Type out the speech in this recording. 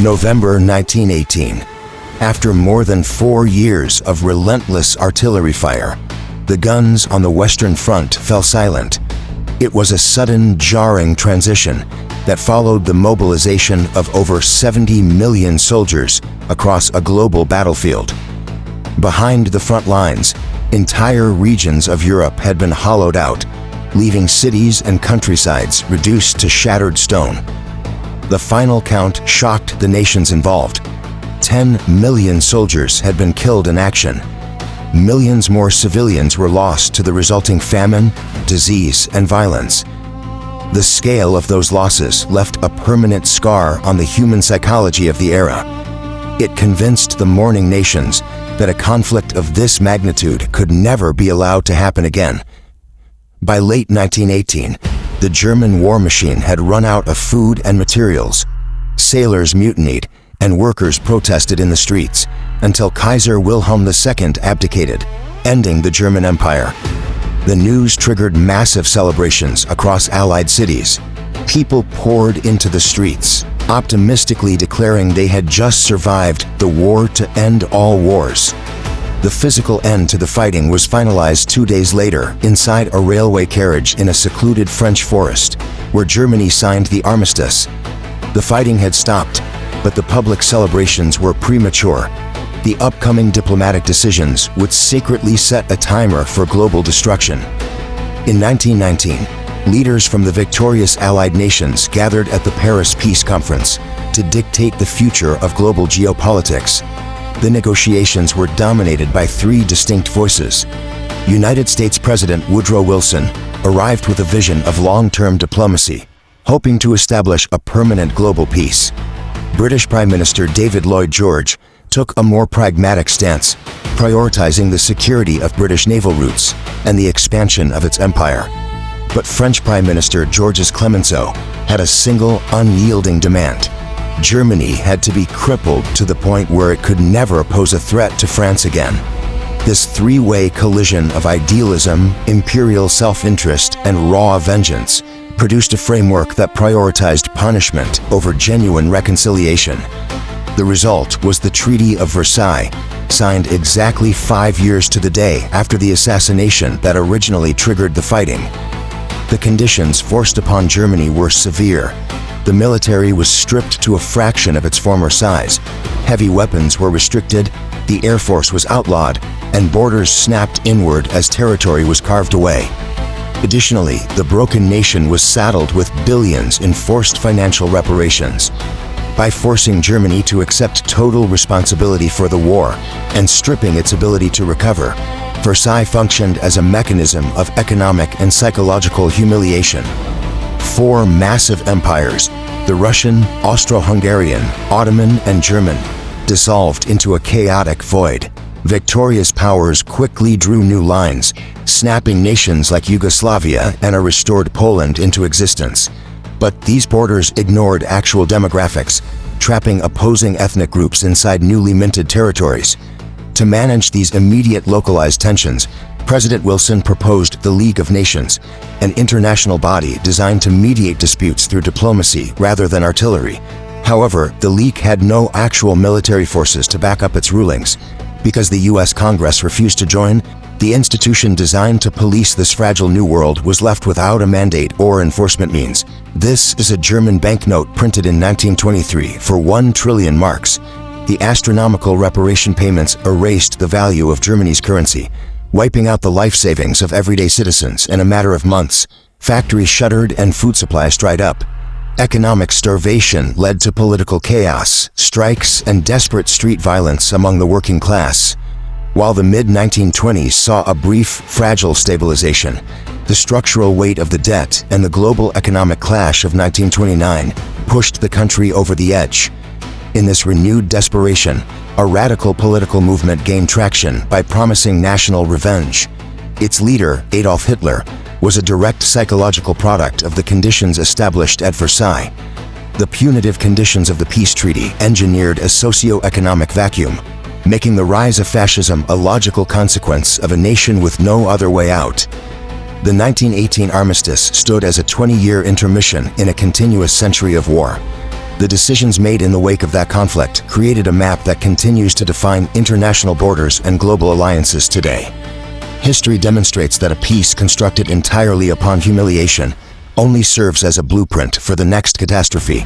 November 1918. After more than 4 years of relentless artillery fire, the guns on the Western Front fell silent. It was a sudden, jarring transition that followed the mobilization of over 70 million soldiers across a global battlefield. Behind the front lines, entire regions of Europe had been hollowed out, leaving cities and countrysides reduced to shattered stone. The final count shocked the nations involved. 10 million soldiers had been killed in action. Millions more civilians were lost to the resulting famine, disease, and violence. The scale of those losses left a permanent scar on the human psychology of the era. It convinced the mourning nations that a conflict of this magnitude could never be allowed to happen again. By late 1918, the German war machine had run out of food and materials. Sailors mutinied, and workers protested in the streets until Kaiser Wilhelm II abdicated, ending the German Empire. The news triggered massive celebrations across Allied cities. People poured into the streets, optimistically declaring they had just survived the war to end all wars. The physical end to the fighting was finalized 2 days later inside a railway carriage in a secluded French forest, where Germany signed the Armistice. The fighting had stopped, but the public celebrations were premature. The upcoming diplomatic decisions would secretly set a timer for global destruction. In 1919, leaders from the victorious Allied nations gathered at the Paris Peace Conference to dictate the future of global geopolitics. The negotiations were dominated by 3 distinct voices. United States President Woodrow Wilson arrived with a vision of long-term diplomacy, hoping to establish a permanent global peace. British Prime Minister David Lloyd George took a more pragmatic stance, prioritizing the security of British naval routes and the expansion of its empire. But French Prime Minister Georges Clemenceau had a single, unyielding demand. Germany had to be crippled to the point where it could never pose a threat to France again. This 3-way collision of idealism, imperial self-interest, and raw vengeance produced a framework that prioritized punishment over genuine reconciliation. The result was the Treaty of Versailles, signed exactly 5 years to the day after the assassination that originally triggered the fighting. The conditions forced upon Germany were severe. The military was stripped to a fraction of its former size. Heavy weapons were restricted, the Air Force was outlawed, and borders snapped inward as territory was carved away. Additionally, the broken nation was saddled with billions in forced financial reparations. By forcing Germany to accept total responsibility for the war and stripping its ability to recover, Versailles functioned as a mechanism of economic and psychological humiliation. 4 massive empires, the Russian, Austro-Hungarian, Ottoman, and German, dissolved into a chaotic void. Victorious powers quickly drew new lines, snapping nations like Yugoslavia and a restored Poland into existence. But these borders ignored actual demographics, trapping opposing ethnic groups inside newly minted territories. To manage these immediate localized tensions, President Wilson proposed the League of Nations, an international body designed to mediate disputes through diplomacy rather than artillery. However, the League had no actual military forces to back up its rulings. Because the U.S. Congress refused to join, the institution designed to police this fragile new world was left without a mandate or enforcement means. This is a German banknote printed in 1923 for 1 trillion marks. The astronomical reparation payments erased the value of Germany's currency, wiping out the life savings of everyday citizens in a matter of months. Factories shuttered and food supplies dried up. Economic starvation led to political chaos, strikes, and desperate street violence among the working class. While the mid-1920s saw a brief, fragile stabilization, the structural weight of the debt and the global economic clash of 1929 pushed the country over the edge. In this renewed desperation, a radical political movement gained traction by promising national revenge. Its leader, Adolf Hitler, was a direct psychological product of the conditions established at Versailles. The punitive conditions of the peace treaty engineered a socio-economic vacuum, making the rise of fascism a logical consequence of a nation with no other way out. The 1918 Armistice stood as a 20-year intermission in a continuous century of war. The decisions made in the wake of that conflict created a map that continues to define international borders and global alliances today. History demonstrates that a peace constructed entirely upon humiliation only serves as a blueprint for the next catastrophe.